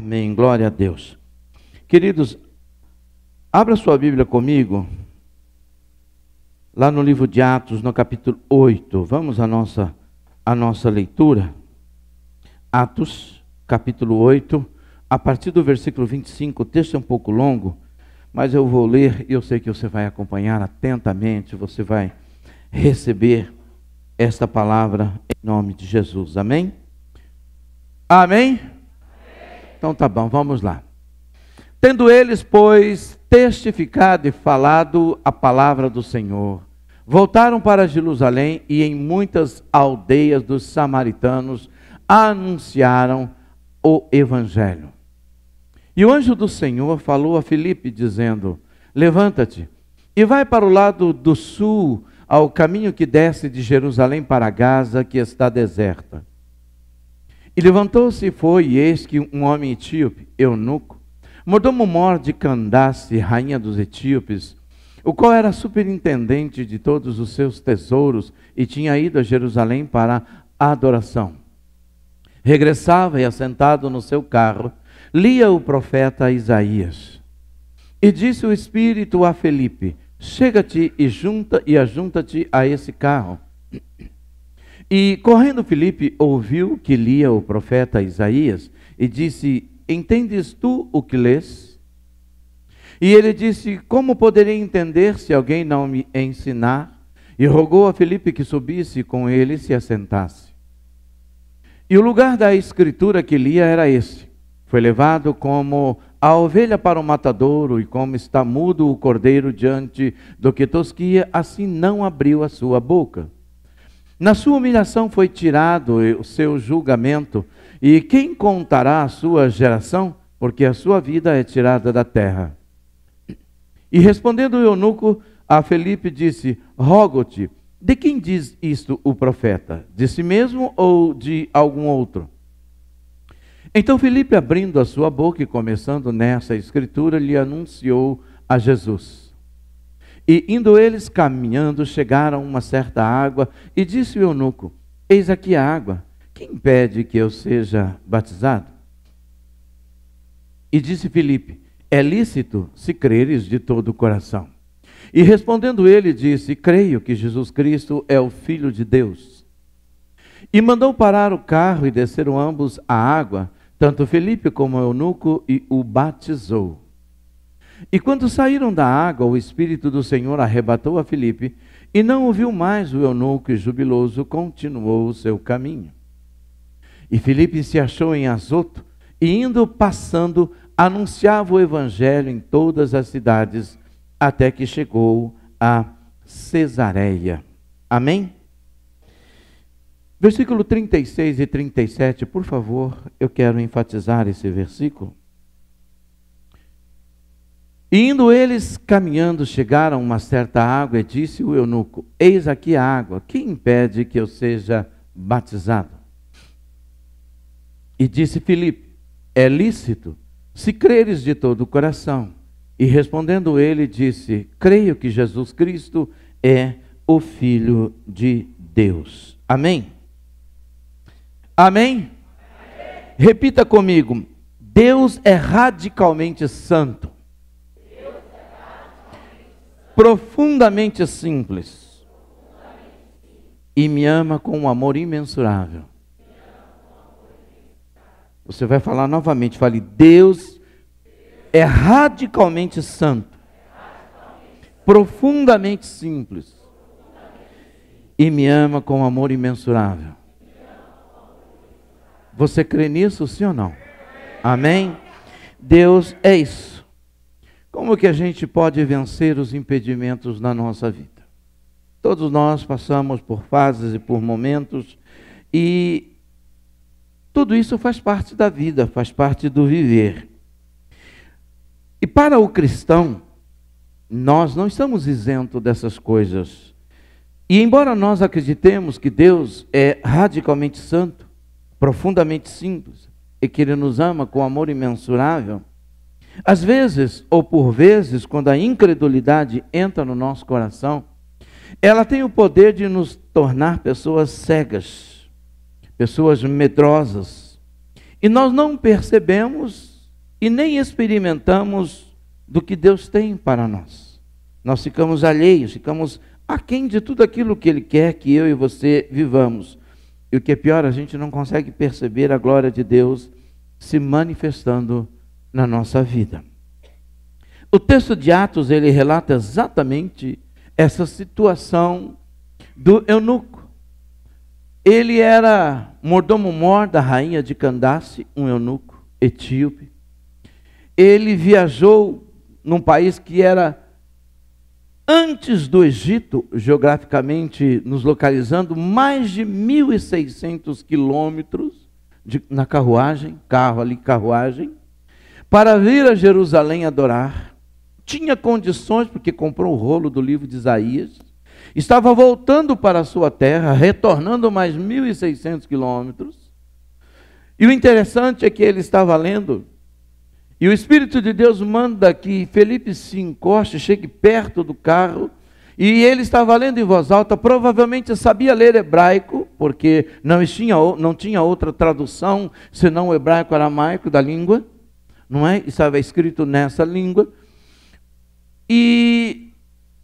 Amém. Glória a Deus. Queridos, abra sua Bíblia comigo, lá no livro de Atos, no capítulo 8. Vamos à nossa leitura. Atos, capítulo 8, a partir do versículo 25. O texto é um pouco longo, mas eu vou ler e eu sei que você vai acompanhar atentamente, você vai receber esta palavra em nome de Jesus. Amém? Amém? Então tá bom, vamos lá. Tendo eles, pois, testificado e falado a palavra do Senhor, voltaram para Jerusalém e em muitas aldeias dos samaritanos anunciaram o evangelho. E o anjo do Senhor falou a Filipe, dizendo: levanta-te e vai para o lado do sul, ao caminho que desce de Jerusalém para Gaza, que está deserta. E levantou-se e foi, e eis que um homem etíope, eunuco, mordomo-mor de Candace, rainha dos etíopes, o qual era superintendente de todos os seus tesouros e tinha ido a Jerusalém para a adoração, regressava e, assentado no seu carro, lia o profeta Isaías. E disse o Espírito a Filipe: chega-te e ajunta-te a esse carro. E correndo Filipe ouviu que lia o profeta Isaías e disse: entendes tu o que lês? E ele disse: como poderei entender se alguém não me ensinar? E rogou a Filipe que subisse com ele e se assentasse. E o lugar da escritura que lia era esse: foi levado como a ovelha para o matadouro, e como está mudo o cordeiro diante do que tosquia, assim não abriu a sua boca. Na sua humilhação foi tirado o seu julgamento, e quem contará a sua geração? Porque a sua vida é tirada da terra. E respondendo o eunuco a Filipe, disse: rogo-te, de quem diz isto o profeta? De si mesmo ou de algum outro? Então Filipe, abrindo a sua boca e começando nessa escritura, lhe anunciou a Jesus. E indo eles caminhando, chegaram a uma certa água, e disse o eunuco: eis aqui a água, quem impede que eu seja batizado? E disse Filipe: é lícito, se creres de todo o coração. E respondendo ele, disse: creio que Jesus Cristo é o Filho de Deus. E mandou parar o carro e desceram ambos a água, tanto Filipe como o eunuco, e o batizou. E quando saíram da água, o Espírito do Senhor arrebatou a Filipe, e não ouviu mais o eunuco, e jubiloso continuou o seu caminho. E Filipe se achou em Azoto, e indo passando, anunciava o evangelho em todas as cidades, até que chegou a Cesareia. Amém? Versículo 36 e 37, por favor, eu quero enfatizar esse versículo. E indo eles caminhando, chegaram a uma certa água, e disse o eunuco: eis aqui a água, quem impede que eu seja batizado? E disse Filipe: é lícito, se creres de todo o coração. E respondendo ele, disse: creio que Jesus Cristo é o Filho de Deus. Amém? Amém? Repita comigo: Deus é radicalmente santo, profundamente simples, e me ama com um amor imensurável. Você vai falar novamente, fale: Deus é radicalmente santo, profundamente simples, e me ama com um amor imensurável. Você crê nisso, sim ou não? Amém? Deus é isso. Como que a gente pode vencer os impedimentos na nossa vida? Todos nós passamos por fases e por momentos, e tudo isso faz parte da vida, faz parte do viver. E para o cristão, nós não estamos isentos dessas coisas. E embora nós acreditemos que Deus é radicalmente santo, profundamente simples, e que Ele nos ama com amor imensurável, às vezes, ou por vezes, quando a incredulidade entra no nosso coração, ela tem o poder de nos tornar pessoas cegas, pessoas medrosas. E nós não percebemos e nem experimentamos do que Deus tem para nós. Nós ficamos alheios, ficamos aquém de tudo aquilo que Ele quer que eu e você vivamos. E o que é pior, a gente não consegue perceber a glória de Deus se manifestando na nossa vida. O texto de Atos, ele relata exatamente essa situação do eunuco. Ele era mordomo-mor da rainha de Candace, um eunuco etíope. Ele viajou num país que era antes do Egito, geograficamente nos localizando, mais de 1.600 quilômetros na carruagem, carruagem, para vir a Jerusalém adorar. Tinha condições, porque comprou o rolo do livro de Isaías, estava voltando para a sua terra, retornando mais 1.600 quilômetros, e o interessante é que ele estava lendo, e o Espírito de Deus manda que Felipe se encoste, chegue perto do carro, e ele estava lendo em voz alta, provavelmente sabia ler hebraico, porque não tinha outra tradução, senão o hebraico aramaico da língua, não é? Estava escrito nessa língua. E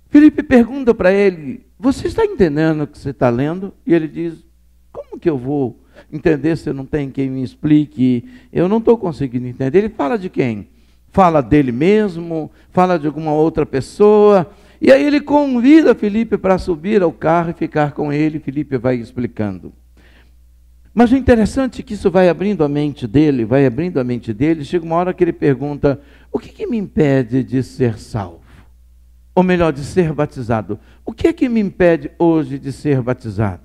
Felipe pergunta para ele, você está entendendo o que você está lendo? E ele diz, como que eu vou entender se não tem quem me explique? Eu não estou conseguindo entender. Ele fala de quem? Fala dele mesmo? Fala de alguma outra pessoa? E aí ele convida Felipe para subir ao carro e ficar com ele. Felipe vai explicando. Mas o interessante é que isso vai abrindo a mente dele, chega uma hora que ele pergunta, o que me impede de ser salvo? Ou melhor, de ser batizado. O que é que me impede hoje de ser batizado?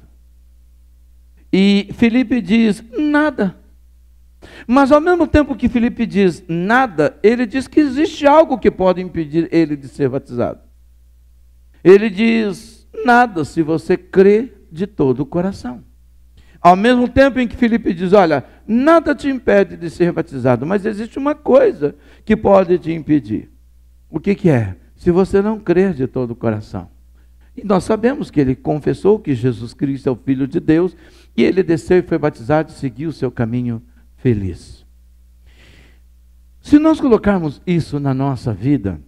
E Felipe diz, nada. Mas ao mesmo tempo que Felipe diz nada, ele diz que existe algo que pode impedir ele de ser batizado. Ele diz, nada, se você crê de todo o coração. Ao mesmo tempo em que Felipe diz, olha, nada te impede de ser batizado, mas existe uma coisa que pode te impedir. O que é? Se você não crer de todo o coração. E nós sabemos que ele confessou que Jesus Cristo é o Filho de Deus, e ele desceu e foi batizado e seguiu o seu caminho feliz. Se nós colocarmos isso na nossa vida,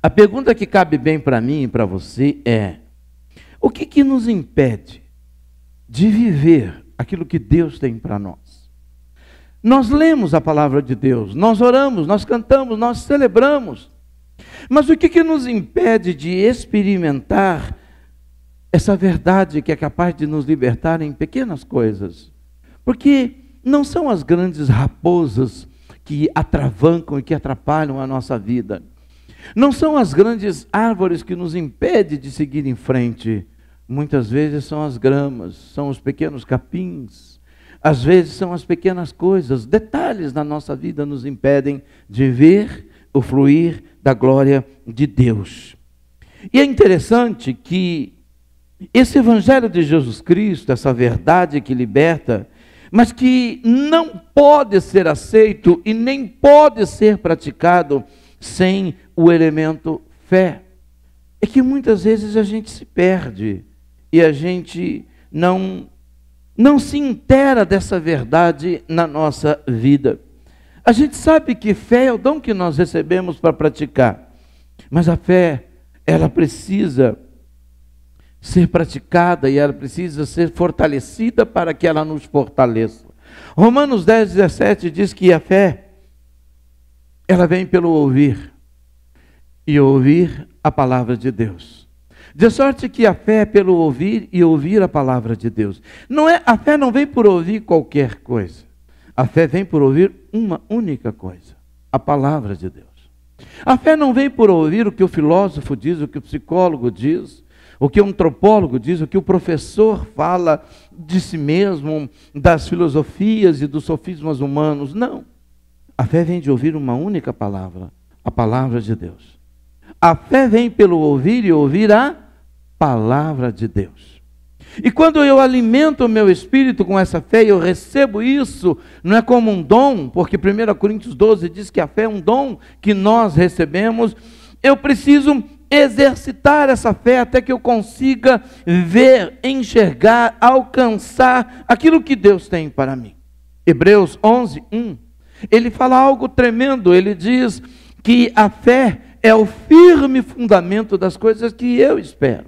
a pergunta que cabe bem para mim e para você é, o que nos impede de viver aquilo que Deus tem para nós? Nós lemos a palavra de Deus, nós oramos, nós cantamos, nós celebramos, mas o que nos impede de experimentar essa verdade que é capaz de nos libertar em pequenas coisas? Porque não são as grandes raposas que atravancam e que atrapalham a nossa vida. Não são as grandes árvores que nos impedem de seguir em frente. Muitas vezes são as gramas, são os pequenos capins. Às vezes são as pequenas coisas, detalhes na nossa vida nos impedem de ver o fluir da glória de Deus. E é interessante que esse Evangelho de Jesus Cristo, essa verdade que liberta, mas que não pode ser aceito e nem pode ser praticado sem o elemento fé. É que muitas vezes a gente se perde e a gente não se inteira dessa verdade na nossa vida. A gente sabe que fé é o dom que nós recebemos para praticar, mas a fé, ela precisa ser praticada e ela precisa ser fortalecida para que ela nos fortaleça. Romanos 10:17 diz que a fé, ela vem pelo ouvir, e ouvir a palavra de Deus. De sorte que a fé é pelo ouvir e ouvir a palavra de Deus. A fé não vem por ouvir qualquer coisa. A fé vem por ouvir uma única coisa, a palavra de Deus. A fé não vem por ouvir o que o filósofo diz, o que o psicólogo diz, o que o antropólogo diz, o que o professor fala de si mesmo, das filosofias e dos sofismas humanos. Não. A fé vem de ouvir uma única palavra, a palavra de Deus. A fé vem pelo ouvir e ouvir a palavra de Deus. E quando eu alimento o meu espírito com essa fé, eu recebo isso, não é como um dom, porque 1 Coríntios 12 diz que a fé é um dom que nós recebemos, eu preciso exercitar essa fé até que eu consiga ver, enxergar, alcançar aquilo que Deus tem para mim. Hebreus 11:1 ele fala algo tremendo. Ele diz que a fé é o firme fundamento das coisas que eu espero,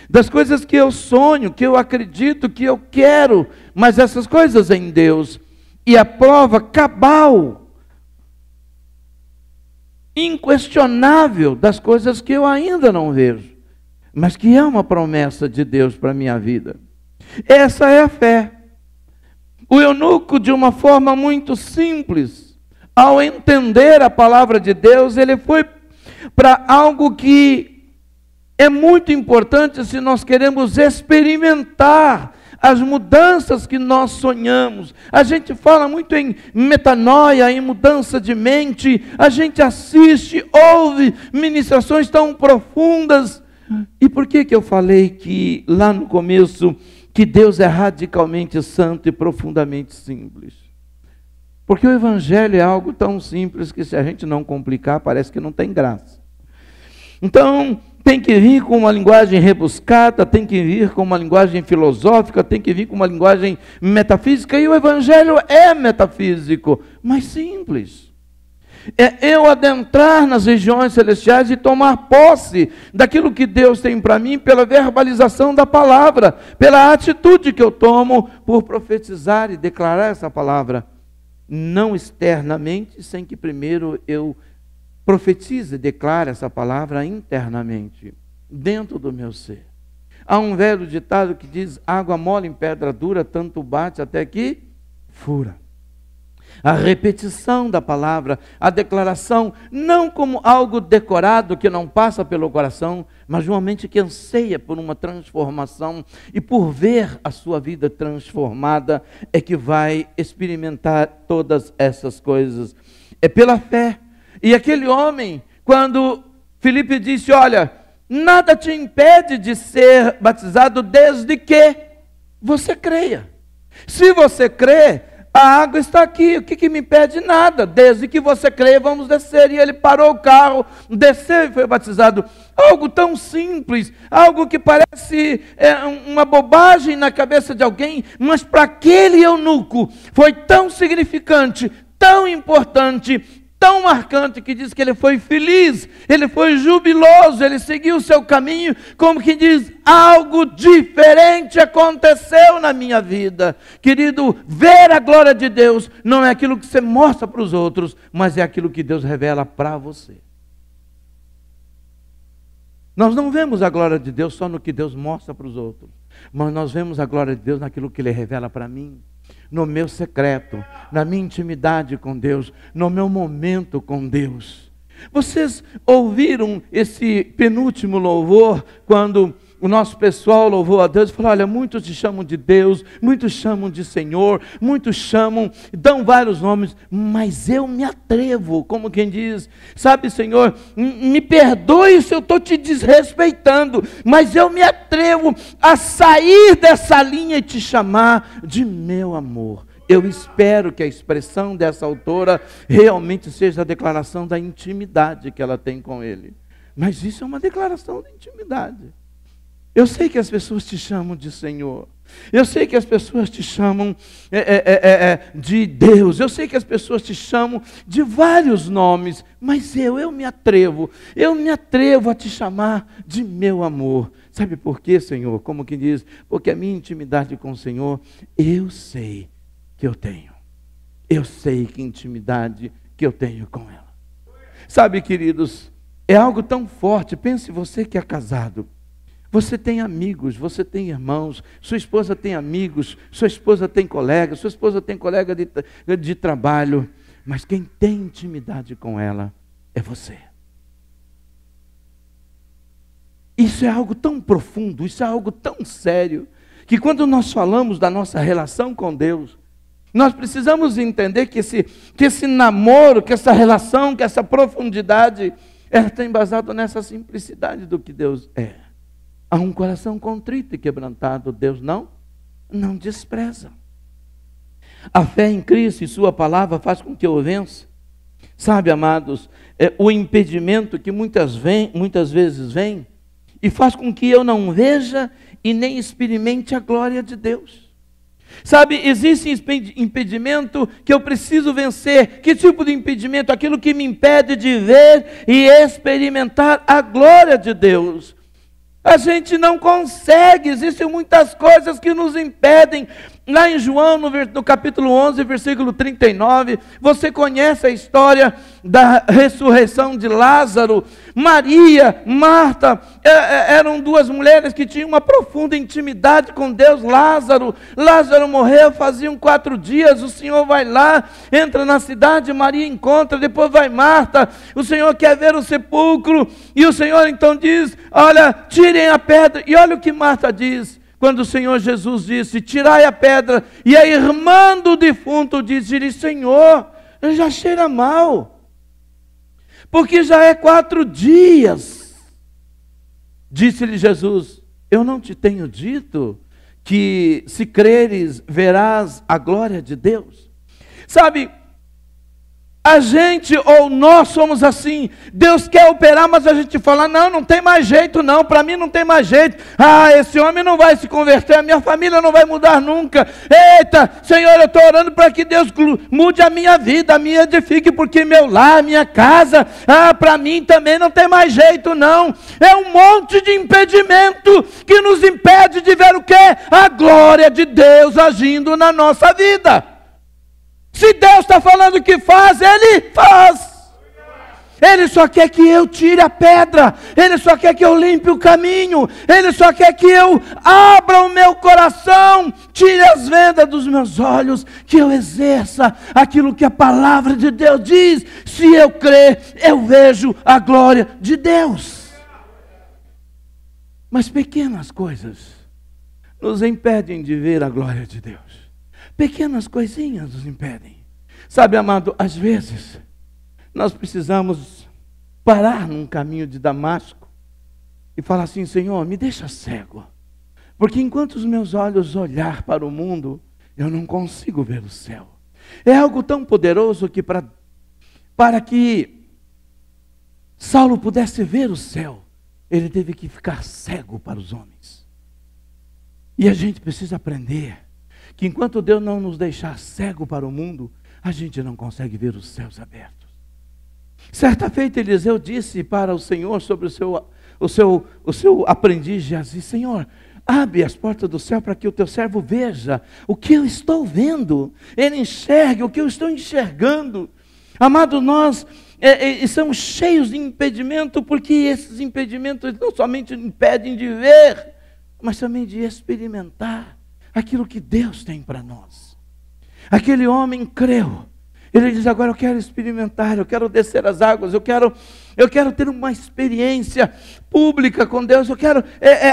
das coisas que eu sonho, que eu acredito, que eu quero, mas essas coisas em Deus. E a prova cabal, inquestionável das coisas que eu ainda não vejo, mas que é uma promessa de Deus para a minha vida. Essa é a fé. O eunuco, de uma forma muito simples, ao entender a palavra de Deus, ele foi para algo que é muito importante se nós queremos experimentar as mudanças que nós sonhamos. A gente fala muito em metanoia, em mudança de mente, a gente assiste, ouve ministrações tão profundas. E por que eu falei que lá no começo que Deus é radicalmente santo e profundamente simples? Porque o Evangelho é algo tão simples que se a gente não complicar, parece que não tem graça. Então, tem que vir com uma linguagem rebuscada, tem que vir com uma linguagem filosófica, tem que vir com uma linguagem metafísica, e o Evangelho é metafísico, mas simples. É eu adentrar nas regiões celestiais e tomar posse daquilo que Deus tem para mim pela verbalização da palavra, pela atitude que eu tomo por profetizar e declarar essa palavra, não externamente, sem que primeiro eu profetize e declare essa palavra internamente, dentro do meu ser. Há um velho ditado que diz: água mole em pedra dura, tanto bate até que fura. A repetição da palavra, a declaração, não como algo decorado que não passa pelo coração, mas uma mente que anseia por uma transformação e por ver a sua vida transformada, é que vai experimentar todas essas coisas. É pela fé. E aquele homem, quando Filipe disse: olha, nada te impede de ser batizado desde que você creia. Se você crê, a água está aqui, o que me impede? Nada, desde que você crê, vamos descer. E ele parou o carro, desceu e foi batizado. Algo tão simples, algo que parece uma bobagem na cabeça de alguém, mas para aquele eunuco foi tão significante, tão importante, tão marcante, que diz que ele foi feliz, ele foi jubiloso, ele seguiu o seu caminho, como que diz: algo diferente aconteceu na minha vida. Querido, ver a glória de Deus não é aquilo que você mostra para os outros, mas é aquilo que Deus revela para você. Nós não vemos a glória de Deus só no que Deus mostra para os outros, mas nós vemos a glória de Deus naquilo que Ele revela para mim, no meu secreto, na minha intimidade com Deus, no meu momento com Deus. Vocês ouviram esse penúltimo louvor, quando o nosso pessoal louvou a Deus e falou: olha, muitos te chamam de Deus, muitos chamam de Senhor, muitos chamam, dão vários nomes, mas eu me atrevo, como quem diz, sabe, Senhor, me perdoe se eu estou te desrespeitando, mas eu me atrevo a sair dessa linha e te chamar de meu amor. Eu espero que a expressão dessa autora realmente seja a declaração da intimidade que ela tem com Ele. Mas isso é uma declaração de intimidade. Eu sei que as pessoas te chamam de Senhor. Eu sei que as pessoas te chamam de Deus. Eu sei que as pessoas te chamam de vários nomes. Mas eu me atrevo a te chamar de meu amor. Sabe por quê, Senhor? Como que diz? Porque a minha intimidade com o Senhor, eu sei que eu tenho. Eu sei que intimidade que eu tenho com ela. Sabe, queridos, é algo tão forte. Pense você que é casado. Você tem amigos, você tem irmãos, sua esposa tem amigos, sua esposa tem colegas, sua esposa tem colega de trabalho, mas quem tem intimidade com ela é você. Isso é algo tão profundo, isso é algo tão sério, que quando nós falamos da nossa relação com Deus, nós precisamos entender que esse namoro, que essa relação, que essa profundidade, ela está embasada nessa simplicidade do que Deus é. Há um coração contrito e quebrantado, Deus não despreza. A fé em Cristo e sua palavra faz com que eu vença. Sabe, amados, o impedimento que muitas vezes vem e faz com que eu não veja e nem experimente a glória de Deus. Sabe, existe impedimento que eu preciso vencer. Que tipo de impedimento? Aquilo que me impede de ver e experimentar a glória de Deus. A gente não consegue, existem muitas coisas que nos impedem. Lá em João, no capítulo 11, versículo 39, você conhece a história da ressurreição de Lázaro. Maria, Marta, eram duas mulheres que tinham uma profunda intimidade com Deus. Lázaro morreu, faziam 4 dias, o Senhor vai lá, entra na cidade, Maria encontra, depois vai Marta, o Senhor quer ver o sepulcro, e o Senhor então diz, olha, tirem a pedra, e olha o que Marta diz, quando o Senhor Jesus disse, tirai a pedra, e a irmã do defunto disse-lhe, Senhor, já cheira mal, porque já é 4 dias. Disse-lhe Jesus, eu não te tenho dito que se creres verás a glória de Deus? Sabe, a gente ou nós somos assim, Deus quer operar, mas a gente fala, não tem mais jeito não, para mim não tem mais jeito, esse homem não vai se converter, a minha família não vai mudar nunca, eita, Senhor, eu estou orando para que Deus mude a minha vida, me edifique, porque meu lar, minha casa, para mim também não tem mais jeito não, é um monte de impedimento que nos impede de ver o quê? A glória de Deus agindo na nossa vida. Se Deus está falando que faz, Ele faz. Ele só quer que eu tire a pedra. Ele só quer que eu limpe o caminho. Ele só quer que eu abra o meu coração, tire as vendas dos meus olhos, que eu exerça aquilo que a palavra de Deus diz. Se eu crer, eu vejo a glória de Deus. Mas pequenas coisas nos impedem de ver a glória de Deus. Pequenas coisinhas nos impedem. Sabe, amado, às vezes nós precisamos parar num caminho de Damasco e falar assim, Senhor, me deixa cego, porque enquanto os meus olhos olhar para o mundo, eu não consigo ver o céu. É algo tão poderoso que para que Saulo pudesse ver o céu, ele teve que ficar cego para os homens. E a gente precisa aprender que enquanto Deus não nos deixar cego para o mundo, a gente não consegue ver os céus abertos. Certa feita Eliseu disse para o Senhor sobre o seu aprendiz Geazi, Senhor, abre as portas do céu para que o teu servo veja o que eu estou vendo, ele enxergue o que eu estou enxergando. Amado, nós estamos cheios de impedimento, porque esses impedimentos não somente impedem de ver, mas também de experimentar aquilo que Deus tem para nós. Aquele homem creu. Ele diz, agora eu quero experimentar, eu quero descer as águas, eu quero ter uma experiência pública com Deus,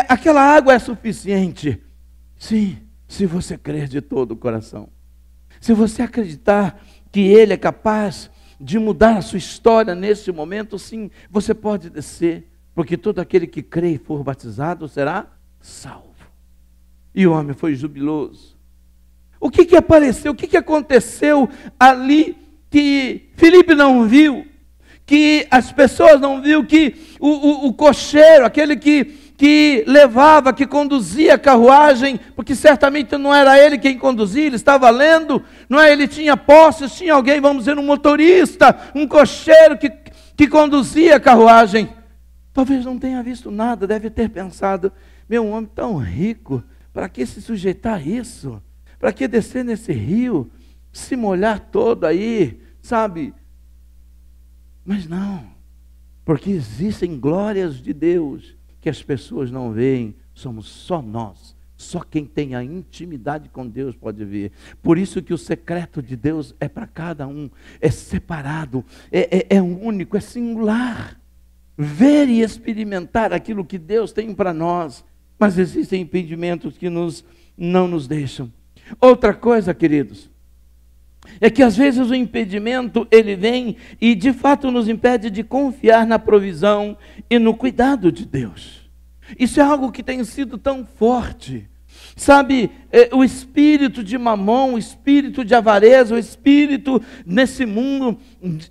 aquela água é suficiente. Sim, se você crer de todo o coração. Se você acreditar que Ele é capaz de mudar a sua história nesse momento, sim, você pode descer, porque todo aquele que crê e for batizado será salvo. E o homem foi jubiloso. O que apareceu? O que aconteceu ali que Filipe não viu? Que as pessoas não viu? Que o cocheiro, aquele que levava, que conduzia a carruagem, porque certamente não era ele quem conduzia, ele estava lendo, não é? Ele tinha posses, tinha alguém, vamos dizer, um motorista, um cocheiro que conduzia a carruagem. Talvez não tenha visto nada, deve ter pensado, meu, um homem tão rico, para que se sujeitar a isso? Para que descer nesse rio, se molhar todo aí, sabe? Mas não, porque existem glórias de Deus que as pessoas não veem, somos só nós. Só quem tem a intimidade com Deus pode ver. Por isso que o secreto de Deus é para cada um, é separado, é único, é singular. Ver e experimentar aquilo que Deus tem para nós. Mas existem impedimentos que não nos deixam. Outra coisa, queridos, é que às vezes o impedimento, ele vem e de fato nos impede de confiar na provisão e no cuidado de Deus. Isso é algo que tem sido tão forte. Sabe, o espírito de mamão, o espírito de avareza, o espírito nesse mundo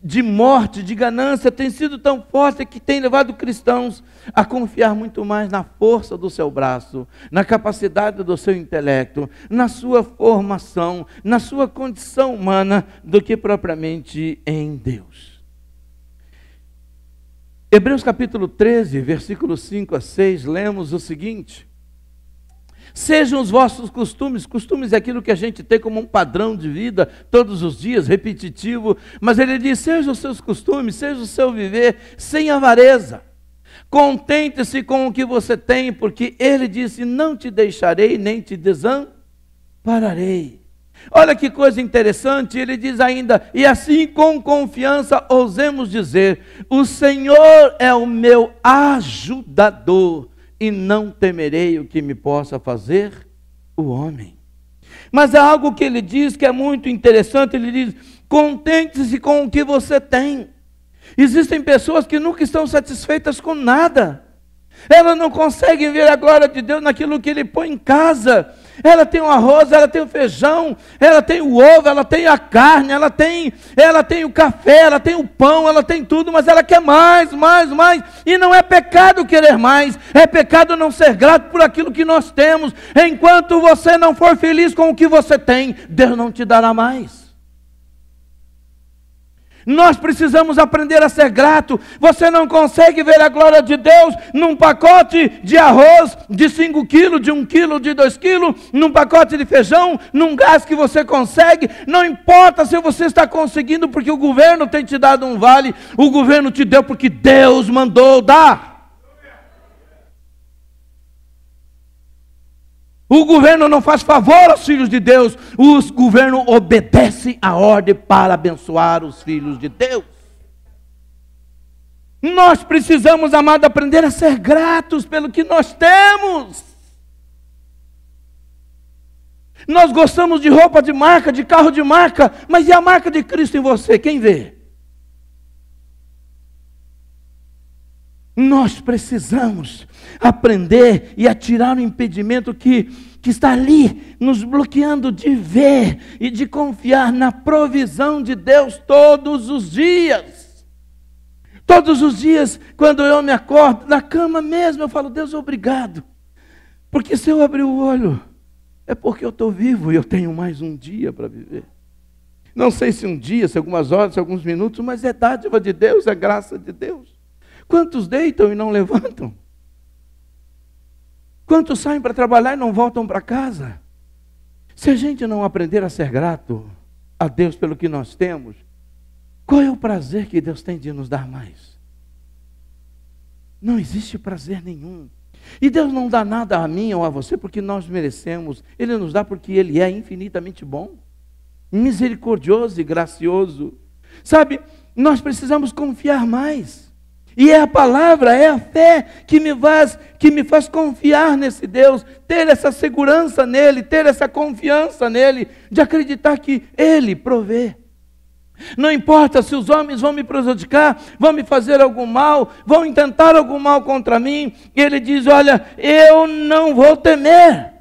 de morte, de ganância, tem sido tão forte que tem levado cristãos a confiar muito mais na força do seu braço, na capacidade do seu intelecto, na sua formação, na sua condição humana, do que propriamente em Deus. Hebreus capítulo 13, versículos 5 a 6, lemos o seguinte: sejam os vossos costumes é aquilo que a gente tem como um padrão de vida, todos os dias, repetitivo, mas ele diz, sejam os seus costumes, seja o seu viver, sem avareza, contente-se com o que você tem, porque ele disse, não te deixarei, nem te desampararei. Olha que coisa interessante, ele diz ainda, e assim com confiança ousemos dizer, o Senhor é o meu ajudador, e não temerei o que me possa fazer o homem. Mas há algo que ele diz que é muito interessante, ele diz, contente-se com o que você tem. Existem pessoas que nunca estão satisfeitas com nada. Elas não conseguem ver a glória de Deus naquilo que Ele põe em casa. Ela tem o arroz, ela tem o feijão, ela tem o ovo, ela tem a carne, ela tem o café, ela tem o pão, ela tem tudo, mas ela quer mais. E não é pecado querer mais, é pecado não ser grato por aquilo que nós temos. Enquanto você não for feliz com o que você tem, Deus não te dará mais. Nós precisamos aprender a ser grato. Você não consegue ver a glória de Deus num pacote de arroz de 5 quilos, de 1 quilo, de 2 quilos, num pacote de feijão, num gás que você consegue. Não importa se você está conseguindo porque o governo tem te dado um vale, o governo te deu porque Deus mandou dar. O governo não faz favor aos filhos de Deus, o governo obedece a ordem para abençoar os filhos de Deus. Nós precisamos, amado, aprender a ser gratos pelo que nós temos. Nós gostamos de roupa de marca, de carro de marca, mas e a marca de Cristo em você? Quem vê? Nós precisamos aprender e atirar o impedimento que está ali, nos bloqueando de ver e de confiar na provisão de Deus todos os dias. Todos os dias, quando eu me acordo, na cama mesmo, eu falo, Deus, obrigado. Porque se eu abrir o olho, é porque eu estou vivo e eu tenho mais um dia para viver. Não sei se um dia, se algumas horas, se alguns minutos, mas é dádiva de Deus, é graça de Deus. Quantos deitam e não levantam? Quantos saem para trabalhar e não voltam para casa? Se a gente não aprender a ser grato a Deus pelo que nós temos, qual é o prazer que Deus tem de nos dar mais? Não existe prazer nenhum. E Deus não dá nada a mim ou a você porque nós merecemos. Ele nos dá porque Ele é infinitamente bom, misericordioso e gracioso. Sabe, nós precisamos confiar mais. E é a palavra, é a fé que me faz confiar nesse Deus, ter essa segurança nele, ter essa confiança nele, de acreditar que Ele provê. Não importa se os homens vão me prejudicar, vão me fazer algum mal, vão intentar algum mal contra mim, Ele diz, olha, eu não vou temer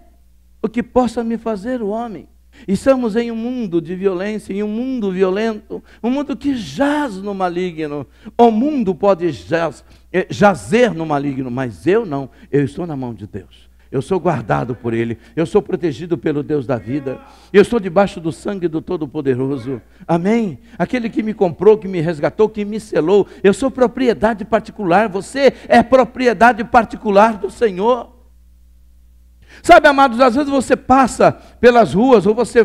o que possa me fazer o homem. Estamos em um mundo de violência, em um mundo violento, um mundo que jaz no maligno. O mundo pode jazer no maligno, mas eu não, eu estou na mão de Deus. Eu sou guardado por Ele, eu sou protegido pelo Deus da vida, eu estou debaixo do sangue do Todo-Poderoso, amém? Aquele que me comprou, que me resgatou, que me selou, eu sou propriedade particular, você é propriedade particular do Senhor. Sabe, amados, às vezes você passa pelas ruas, ou você,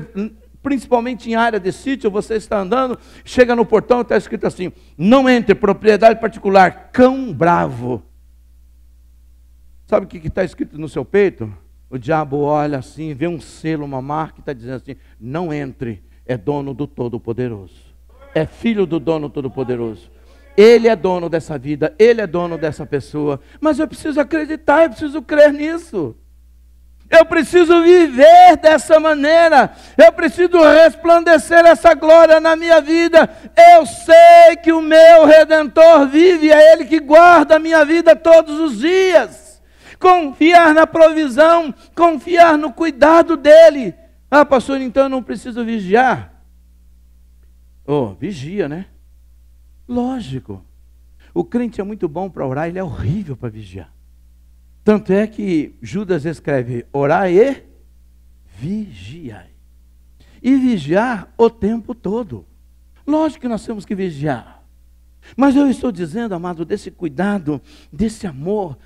principalmente em área de sítio, você está andando, chega no portão e está escrito assim, não entre, propriedade particular, cão bravo. Sabe o que está escrito no seu peito? O diabo olha assim, vê um selo, uma marca, e está dizendo assim, não entre, é dono do Todo-Poderoso, é filho do dono Todo-Poderoso. Ele é dono dessa vida, Ele é dono dessa pessoa, mas eu preciso acreditar, eu preciso crer nisso. Eu preciso viver dessa maneira, eu preciso resplandecer essa glória na minha vida. Eu sei que o meu Redentor vive, é Ele que guarda a minha vida todos os dias. confiar na provisão, confiar no cuidado dEle. Ah, pastor, então eu não preciso vigiar? Oh, vigia, né? Lógico. O crente é muito bom para orar, ele é horrível para vigiar. Tanto é que Judas escreve, orai e vigiai. E vigiar o tempo todo. Lógico que nós temos que vigiar. Mas eu estou dizendo, amado, desse cuidado, desse amor.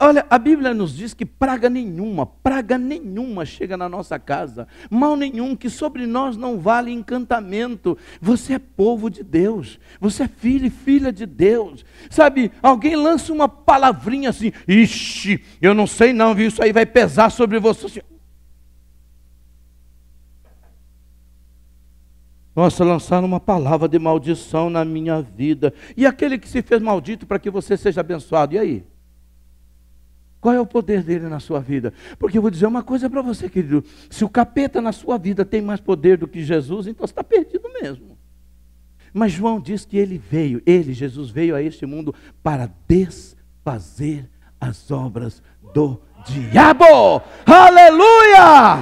Olha, a Bíblia nos diz que praga nenhuma chega na nossa casa. Mal nenhum, que sobre nós não vale encantamento. Você é povo de Deus. Você é filho e filha de Deus. Sabe, alguém lança uma palavrinha assim, ixi, eu não sei não, viu? Isso aí vai pesar sobre você. Nossa, lançaram uma palavra de maldição na minha vida. E aquele que se fez maldito para que você seja abençoado, e aí? Qual é o poder dele na sua vida? Porque eu vou dizer uma coisa para você, querido. Se o capeta na sua vida tem mais poder do que Jesus, então você está perdido mesmo. Mas João diz que Jesus veio a este mundo para desfazer as obras do diabo. Aleluia!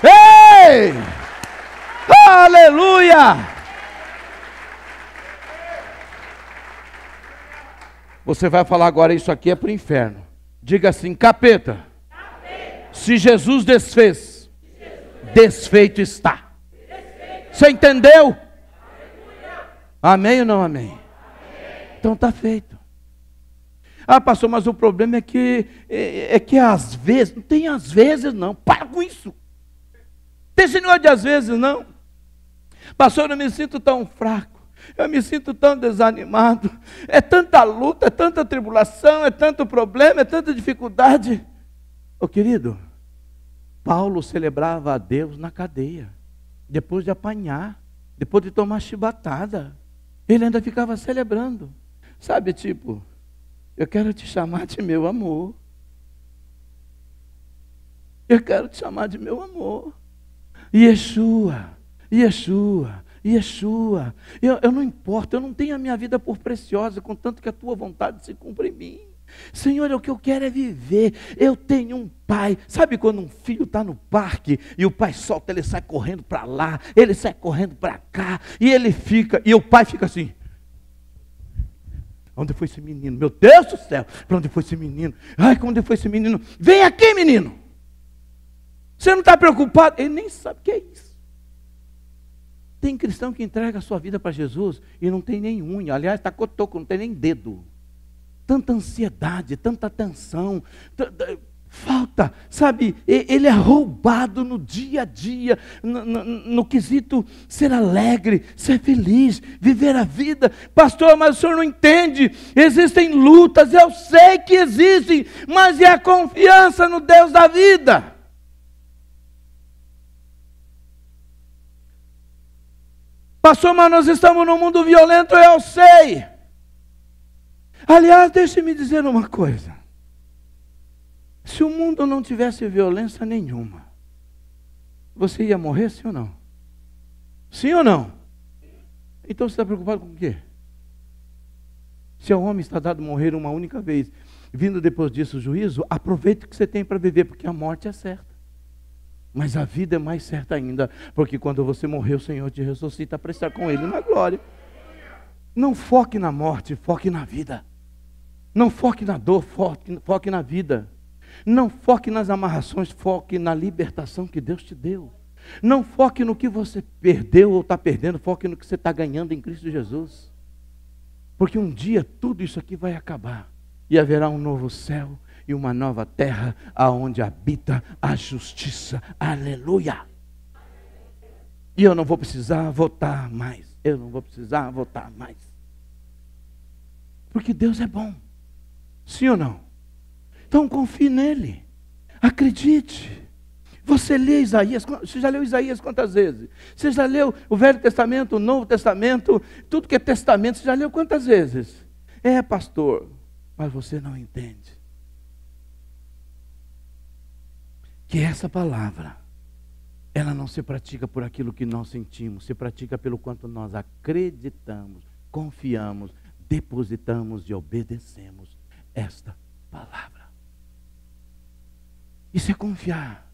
Ei! Aleluia! Você vai falar agora, isso aqui é para o inferno. Diga assim, capeta. Se Jesus desfez, desfeito está. Você entendeu? Amém ou não amém? Então está feito. Ah, pastor, mas o problema é que às vezes, não tem às vezes não, para com isso. Tem senhor de às vezes não. Pastor, eu me sinto tão fraco, eu me sinto tão desanimado, é tanta luta, é tanta tribulação, é tanto problema, é tanta dificuldade. Ô querido, Paulo celebrava a Deus na cadeia, depois de apanhar, depois de tomar chibatada, ele ainda ficava celebrando, sabe, tipo, eu quero te chamar de meu amor, eu quero te chamar de meu amor, Yeshua, eu não importo, eu não tenho a minha vida por preciosa, contanto que a tua vontade se cumpra em mim. Senhor, o que eu quero é viver. Eu tenho um pai. Sabe quando um filho está no parque e o pai solta, ele sai correndo para lá, ele sai correndo para cá, e o pai fica assim: onde foi esse menino? Meu Deus do céu, para onde foi esse menino? Ai, onde foi esse menino? Vem aqui, menino. Você não está preocupado? Ele nem sabe o que é isso. Tem cristão que entrega a sua vida para Jesus e não tem nem unha. Aliás, está cotoco, não tem nem dedo. Tanta ansiedade, tanta tensão, falta, sabe? Ele é roubado no dia a dia, no quesito ser alegre, ser feliz, viver a vida. Pastor, mas o senhor não entende. Existem lutas, eu sei que existem, mas é a confiança no Deus da vida. Pastor, mas nós estamos num mundo violento, eu sei. Aliás, deixe-me dizer uma coisa. Se o mundo não tivesse violência nenhuma, você ia morrer, sim ou não? Sim ou não? Então você está preocupado com o quê? Se ao homem está dado morrer uma única vez, vindo depois disso o juízo, aproveite o que você tem para viver, porque a morte é certa. Mas a vida é mais certa ainda, porque quando você morrer, o Senhor te ressuscita para estar com Ele na glória. Não foque na morte, foque na vida. Não foque na dor, foque na vida. Não foque nas amarrações, foque na libertação que Deus te deu. Não foque no que você perdeu ou está perdendo, foque no que você está ganhando em Cristo Jesus. Porque um dia tudo isso aqui vai acabar e haverá um novo céu e uma nova terra, aonde habita a justiça. Aleluia! E eu não vou precisar votar mais. Porque Deus é bom. Sim ou não? Então confie nele. Acredite. Você lê Isaías, você já leu Isaías quantas vezes? Você já leu o Velho Testamento, o Novo Testamento, tudo que é testamento, você já leu quantas vezes? É, pastor, mas você não entende. Que essa palavra, ela não se pratica por aquilo que nós sentimos, se pratica pelo quanto nós acreditamos, confiamos, depositamos e obedecemos esta palavra. Isso é confiar.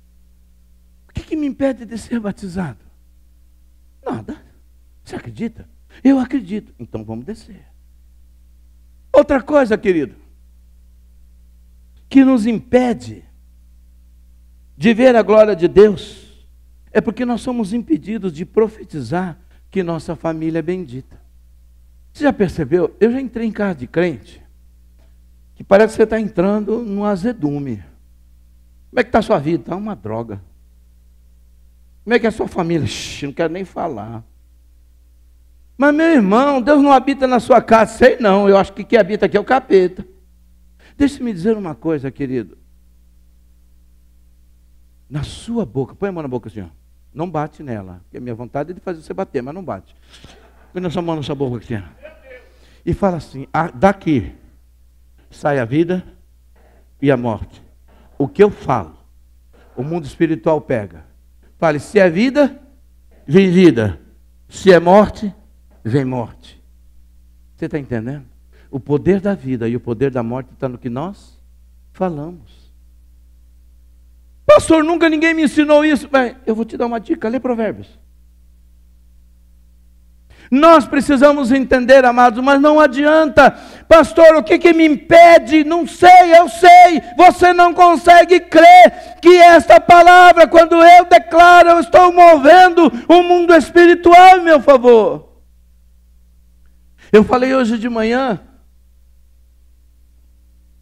O que me impede de ser batizado? Nada. Você acredita? Eu acredito. Então vamos descer. Outra coisa, querido, que nos impede de ver a glória de Deus, é porque nós somos impedidos de profetizar que nossa família é bendita. Você já percebeu? Eu já entrei em casa de crente, que parece que você está entrando num azedume. Como é que está a sua vida? Está uma droga. Como é que é a sua família? Não quero nem falar. Mas meu irmão, Deus não habita na sua casa. Sei não, eu acho que quem habita aqui é o capeta. Deixe-me dizer uma coisa, querido. Na sua boca, põe a mão na boca assim, ó. Não bate nela, porque a minha vontade é de fazer você bater, mas não bate. Põe na sua mão na sua boca assim, ó. E fala assim, daqui sai a vida e a morte. O que eu falo, o mundo espiritual pega. Fale, se é vida, vem vida. Se é morte, vem morte. Você está entendendo? O poder da vida e o poder da morte está no que nós falamos. Pastor, nunca ninguém me ensinou isso. Bem, eu vou te dar uma dica, lê Provérbios. Nós precisamos entender, amados, mas não adianta. Pastor, o que me impede? Não sei, eu sei. Você não consegue crer que esta palavra, quando eu declaro, eu estou movendo o mundo espiritual em meu favor. Eu falei hoje de manhã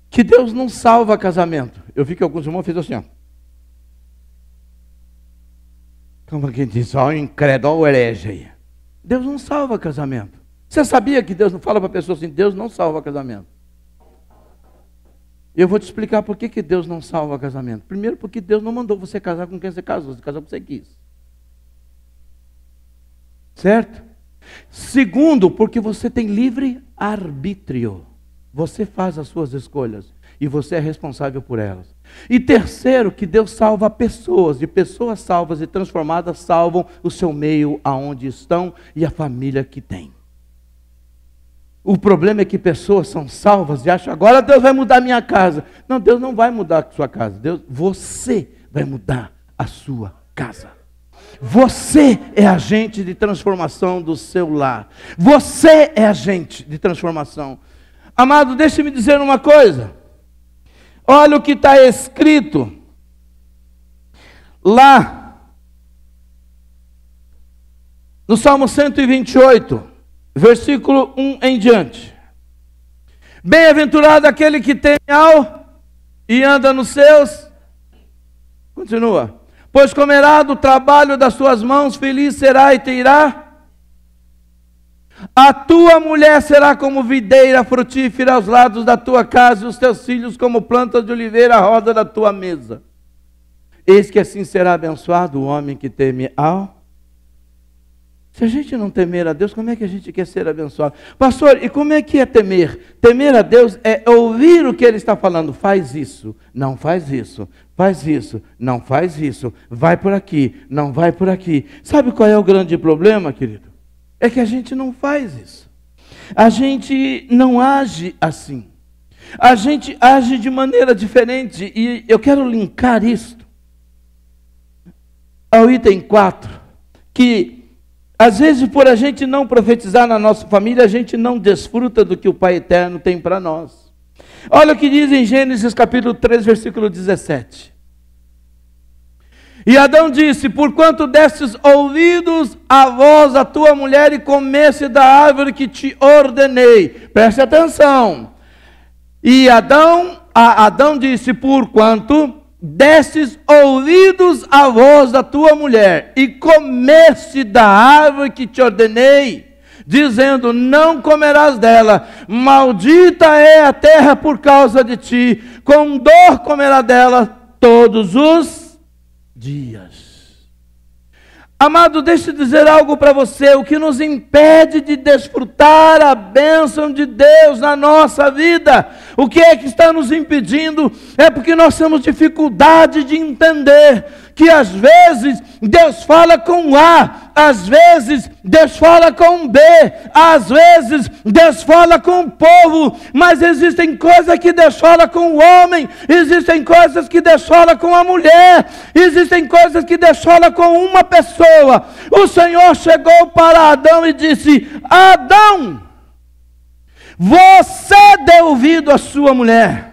que Deus não salva casamento. Eu vi que alguns irmãos fizeram assim, ó. Como quem diz, ó, o incrédulo, ó, o herege aí. Deus não salva casamento. Você sabia que Deus não fala para a pessoa assim, Deus não salva casamento? Eu vou te explicar por que Deus não salva casamento. Primeiro, porque Deus não mandou você casar com quem você casou, você casou com quem você quis. Certo? Segundo, porque você tem livre arbítrio. Você faz as suas escolhas e você é responsável por elas. E terceiro, que Deus salva pessoas, e pessoas salvas e transformadas salvam o seu meio aonde estão e a família que tem. O problema é que pessoas são salvas e acham, agora Deus vai mudar a minha casa. Não, Deus não vai mudar a sua casa. Você vai mudar a sua casa. Você é agente de transformação do seu lar. Você é agente de transformação. Amado, deixe-me dizer uma coisa. Olha o que está escrito lá no Salmo 128, versículo 1 em diante. Bem-aventurado aquele que teme ao e anda nos seus. Continua. Pois comerá do trabalho das suas mãos, feliz será e te irá. A tua mulher será como videira frutífera aos lados da tua casa, e os teus filhos como plantas de oliveira à roda da tua mesa. Eis que assim será abençoado o homem que teme ao. Se a gente não temer a Deus, como é que a gente quer ser abençoado? Pastor, e como é que é temer? Temer a Deus é ouvir o que Ele está falando. Faz isso, não faz isso. Faz isso, não faz isso. Vai por aqui, não vai por aqui. Sabe qual é o grande problema, querido? É que a gente não faz isso. A gente não age assim. A gente age de maneira diferente. E eu quero linkar isto ao item 4. Que, às vezes, por a gente não profetizar na nossa família, a gente não desfruta do que o Pai Eterno tem para nós. Olha o que diz em Gênesis capítulo 3, versículo 17. E Adão disse, porquanto destes ouvidos à voz da tua mulher e comesse da árvore que te ordenei. Preste atenção. E Adão disse, porquanto destes ouvidos à voz da tua mulher e comesse da árvore que te ordenei, dizendo, não comerás dela, maldita é a terra por causa de ti, com dor comerá dela todos os dias. Amado, deixa eu dizer algo para você. O que nos impede de desfrutar a bênção de Deus na nossa vida, o que é que está nos impedindo? É porque nós temos dificuldade de entender que às vezes Deus fala com A, às vezes Deus fala com B, às vezes Deus fala com o povo, mas existem coisas que Deus fala com o homem, existem coisas que Deus fala com a mulher, existem coisas que Deus fala com uma pessoa. O Senhor chegou para Adão e disse: Adão, você deu ouvido à sua mulher.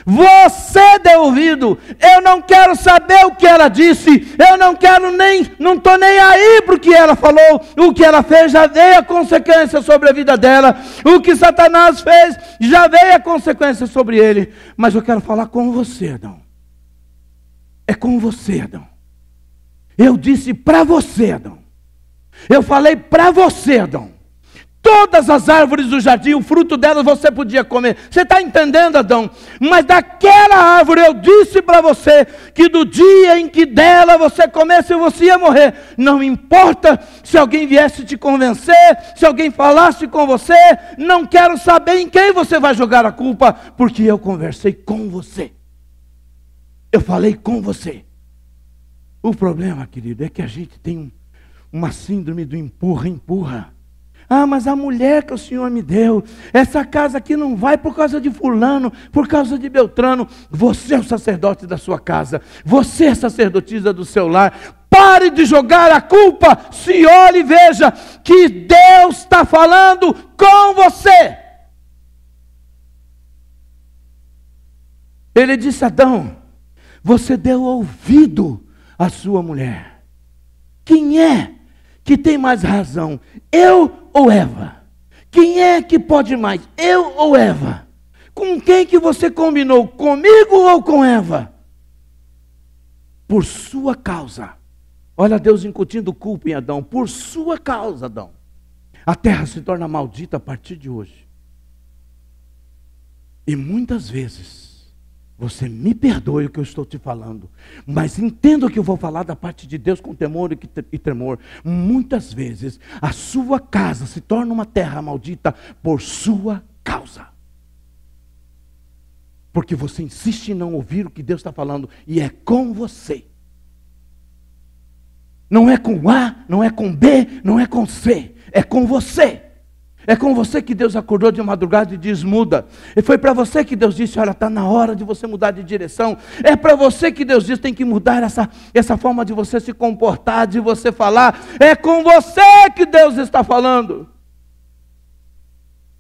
Você deu ouvido. Eu não quero saber o que ela disse. Eu não estou nem aí para o que ela falou. O que ela fez, já veio a consequência sobre a vida dela. O que Satanás fez, já veio a consequência sobre ele. Mas eu quero falar com você, Adão. É com você, Adão. Eu disse para você, Adão. Eu falei para você, Adão. Todas as árvores do jardim, o fruto delas você podia comer. Você está entendendo, Adão? Mas daquela árvore eu disse para você que do dia em que dela você comesse, você ia morrer. Não importa se alguém viesse te convencer, se alguém falasse com você, não quero saber em quem você vai jogar a culpa, porque eu conversei com você. Eu falei com você. O problema, querido, é que a gente tem uma síndrome do empurra. Ah, mas a mulher que o Senhor me deu, essa casa aqui não vai por causa de fulano, por causa de Beltrano. Você é o sacerdote da sua casa, você é sacerdotisa do seu lar. Pare de jogar a culpa, se olhe e veja que Deus está falando com você. Ele disse: Adão, você deu ouvido à sua mulher. Quem é que tem mais razão, eu ou Eva? Quem é que pode mais, eu ou Eva? Com quem que você combinou, comigo ou com Eva? Por sua causa. Olha Deus incutindo culpa em Adão. Por sua causa, Adão, a terra se torna maldita a partir de hoje. E muitas vezes você me perdoe o que eu estou te falando, mas entenda o que eu vou falar da parte de Deus com temor e tremor. Muitas vezes a sua casa se torna uma terra maldita por sua causa. Porque você insiste em não ouvir o que Deus está falando, e é com você. Não é com A, não é com B, não é com C, é com você. É com você que Deus acordou de madrugada e diz: muda. E foi para você que Deus disse: olha, está na hora de você mudar de direção. É para você que Deus disse: tem que mudar essa forma de você se comportar, de você falar. É com você que Deus está falando.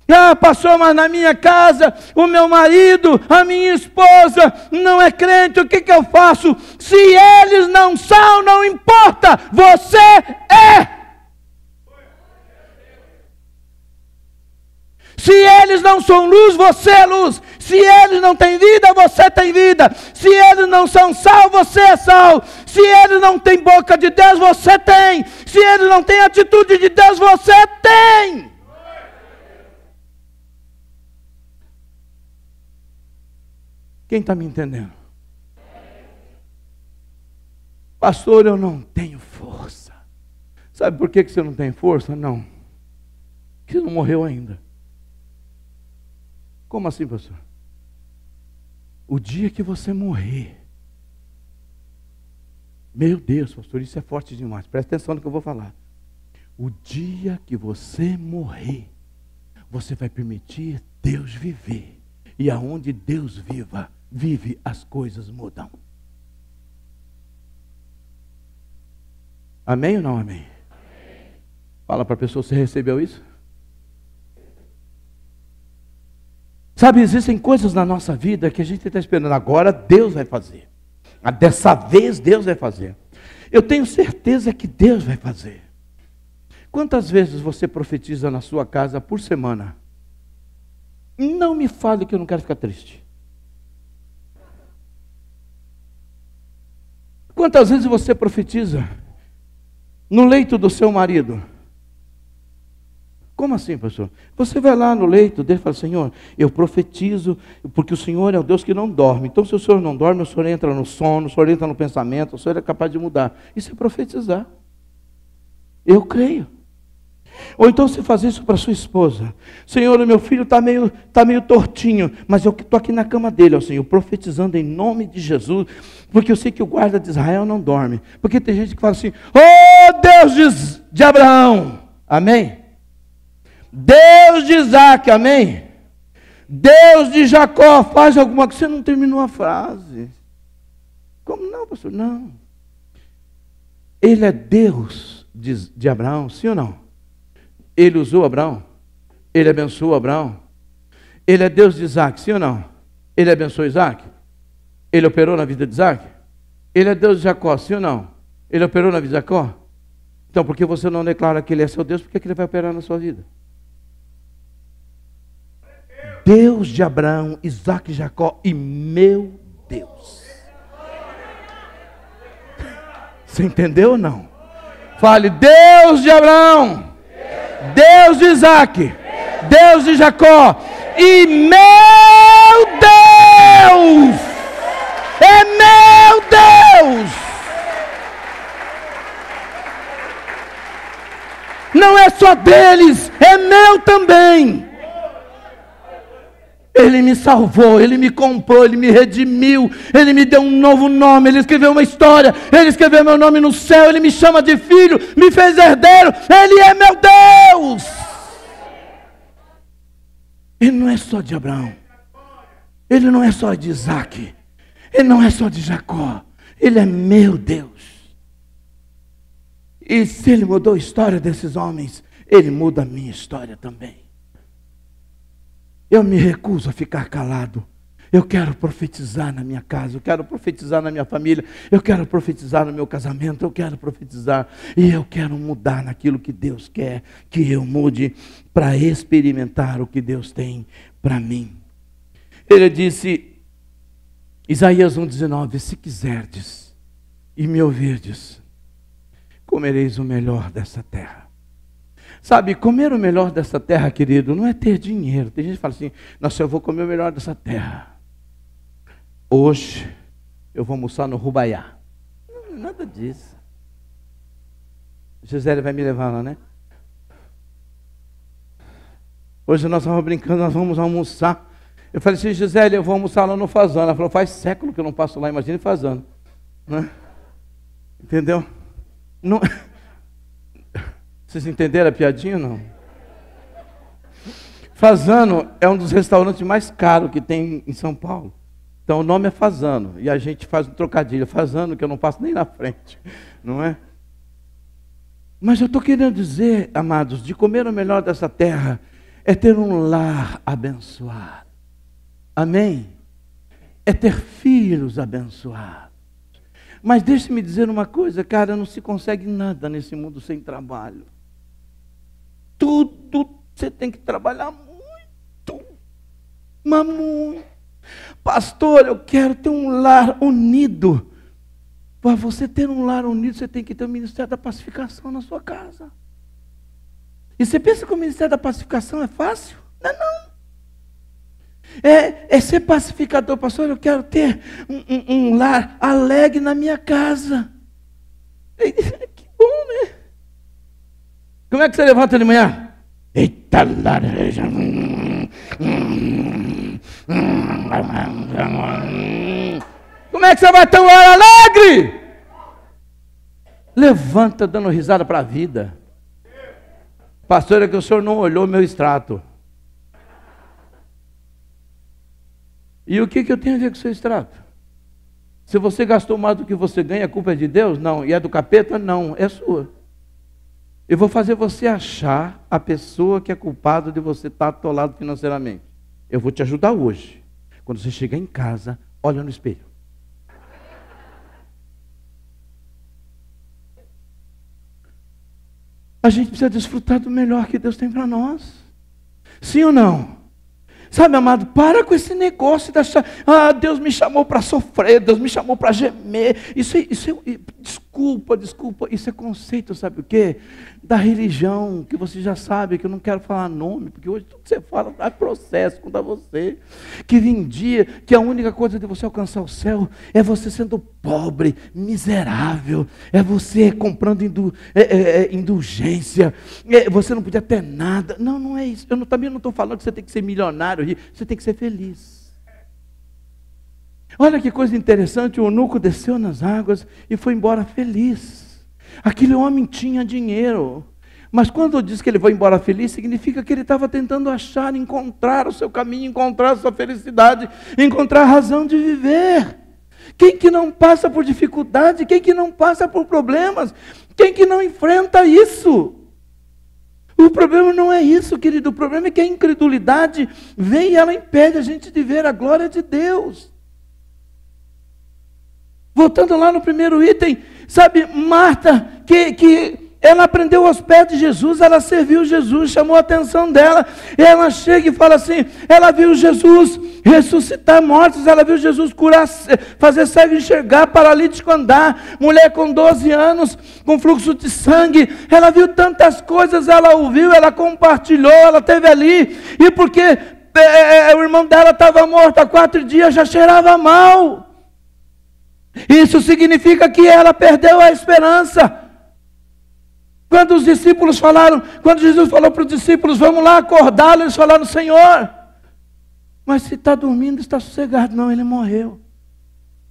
Ah, pastor, mas na minha casa, o meu marido, a minha esposa não é crente, o que eu faço? Se eles não são, não importa, você é. Se eles não são luz, você é luz. Se eles não têm vida, você tem vida. Se eles não são sal, você é sal. Se eles não têm boca de Deus, você tem. Se eles não têm atitude de Deus, você tem. Quem está me entendendo? Pastor, eu não tenho força. Sabe por que você não tem força? Não. Porque você não morreu ainda. Como assim, pastor? O dia que você morrer. Meu Deus, pastor, isso é forte demais. Presta atenção no que eu vou falar. O dia que você morrer, você vai permitir Deus viver. E aonde Deus vive, as coisas mudam. Amém ou não amém? Amém. Fala para a pessoa: você recebeu isso? Sabe, existem coisas na nossa vida que a gente está esperando. Agora Deus vai fazer. Dessa vez Deus vai fazer. Eu tenho certeza que Deus vai fazer. Quantas vezes você profetiza na sua casa por semana? Não me fale que eu não quero ficar triste. Quantas vezes você profetiza no leito do seu marido? Como assim, pastor? Você vai lá no leito dele e fala: Senhor, eu profetizo, porque o Senhor é o Deus que não dorme. Então, se o Senhor não dorme, o Senhor entra no sono, o Senhor entra no pensamento, o Senhor é capaz de mudar. Isso é profetizar. Eu creio. Ou então você faz isso para sua esposa. Senhor, o meu filho está meio tortinho, mas eu estou aqui na cama dele, ó Senhor, profetizando em nome de Jesus, porque eu sei que o guarda de Israel não dorme. Porque tem gente que fala assim, oh Deus de Abraão, amém? Deus de Isaac, amém? Deus de Jacó, faz alguma coisa. Você não terminou a frase. Como não, pastor? Não. Ele é Deus de Abraão, sim ou não? Ele usou Abraão? Ele abençoou Abraão? Ele é Deus de Isaac, sim ou não? Ele abençoou Isaac? Ele operou na vida de Isaac? Ele é Deus de Jacó, sim ou não? Ele operou na vida de Jacó? Então, por que você não declara que Ele é seu Deus? Por que Ele vai operar na sua vida? Deus de Abraão, Isaac e Jacó e meu Deus. Você entendeu ou não? Fale, Deus de Abraão, Deus de Isaac, Deus de Jacó e meu Deus. É meu Deus. Não é só deles, é meu também. Ele me salvou, Ele me comprou, Ele me redimiu, Ele me deu um novo nome, Ele escreveu uma história, Ele escreveu meu nome no céu, Ele me chama de filho, me fez herdeiro, Ele é meu Deus. Ele não é só de Abraão, Ele não é só de Isaac, Ele não é só de Jacó, Ele é meu Deus. E se Ele mudou a história desses homens, Ele muda a minha história também. Eu me recuso a ficar calado. Eu quero profetizar na minha casa, eu quero profetizar na minha família, eu quero profetizar no meu casamento, eu quero profetizar e eu quero mudar naquilo que Deus quer que eu mude para experimentar o que Deus tem para mim. Ele disse, Isaías 1,19, se quiserdes e me ouvirdes, comereis o melhor dessa terra. Sabe, comer o melhor dessa terra, querido, não é ter dinheiro. Tem gente que fala assim, nossa, eu vou comer o melhor dessa terra. Hoje, eu vou almoçar no Rubaiá. Não, nada disso. Gisele vai me levar lá, né? Hoje nós estamos brincando, nós vamos almoçar. Eu falei assim, Gisele, eu vou almoçar lá no Fazano. Ela falou, faz século que eu não passo lá, imagine Fazano. Né? Entendeu? Não... Vocês entenderam a piadinha ou não? Fazano é um dos restaurantes mais caros que tem em São Paulo. Então o nome é Fazano. E a gente faz um trocadilho. Fazano que eu não passo nem na frente. Não é? Mas eu estou querendo dizer, amados, de comer o melhor dessa terra é ter um lar abençoado. Amém? É ter filhos abençoados. Mas deixe-me dizer uma coisa, cara, não se consegue nada nesse mundo sem trabalho. Tudo você tem que trabalhar muito, mas muito. Pastor, eu quero ter um lar unido. Para você ter um lar unido, você tem que ter o Ministério da Pacificação na sua casa. E você pensa que o Ministério da Pacificação é fácil? Não é não. É ser pacificador, pastor, eu quero ter um lar alegre na minha casa. Que bom, né? Como é que você levanta de manhã? Eita laranja. Como é que você vai ter um lar alegre? Levanta dando risada para a vida. Pastor, é que o senhor não olhou meu extrato. E o que eu tenho a ver com o seu extrato? Se você gastou mais do que você ganha, a culpa é de Deus? Não. E é do capeta? Não. É sua. Eu vou fazer você achar a pessoa que é culpada de você estar atolado financeiramente. Eu vou te ajudar hoje. Quando você chegar em casa, olha no espelho. A gente precisa desfrutar do melhor que Deus tem para nós. Sim ou não? Sabe, amado, para com esse negócio de achar, Deus me chamou para sofrer, Deus me chamou para gemer. desculpa. Isso é conceito, sabe o quê? Da religião, que você já sabe, que eu não quero falar nome, porque hoje tudo que você fala dá processo contra você. Que vendia, que a única coisa de você alcançar o céu é você sendo pobre, miserável, é você comprando indulgência, você não podia ter nada. Não, não é isso. Eu também não estou falando que você tem que ser milionário, você tem que ser feliz. Olha que coisa interessante, o eunuco desceu nas águas e foi embora feliz. Aquele homem tinha dinheiro, mas quando diz que ele foi embora feliz, significa que ele estava tentando achar, encontrar o seu caminho, encontrar a sua felicidade, encontrar a razão de viver. Quem que não passa por dificuldade, quem que não passa por problemas, quem que não enfrenta isso? O problema não é isso, querido, o problema é que a incredulidade vem e ela impede a gente de ver a glória de Deus. Voltando lá no primeiro item, sabe, Marta, que ela aprendeu aos pés de Jesus, ela serviu Jesus, chamou a atenção dela, ela chega e fala assim, ela viu Jesus ressuscitar mortos, ela viu Jesus curar, fazer cego enxergar, paralítico andar, mulher com 12 anos, com fluxo de sangue, ela viu tantas coisas, ela ouviu, ela compartilhou, ela esteve ali, e porque o irmão dela estava morto há 4 dias, já cheirava mal. Isso significa que ela perdeu a esperança. Quando os discípulos falaram, quando Jesus falou para os discípulos, vamos lá acordá-lo, eles falaram, Senhor, mas se está dormindo, está sossegado. Não, ele morreu.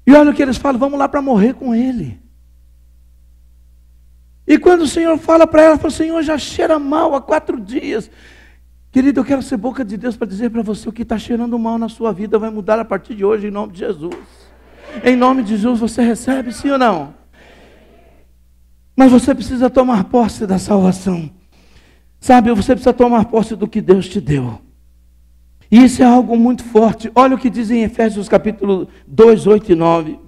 E olha o que eles falam, vamos lá para morrer com ele. E quando o Senhor fala para ela, fala, Senhor, já cheira mal há 4 dias. Querido, eu quero ser boca de Deus para dizer para você, o que está cheirando mal na sua vida vai mudar a partir de hoje, em nome de Jesus. Em nome de Jesus você recebe, sim ou não? Mas você precisa tomar posse da salvação. Sabe, você precisa tomar posse do que Deus te deu. E isso é algo muito forte. Olha o que diz em Efésios capítulo 2, 8 e 9.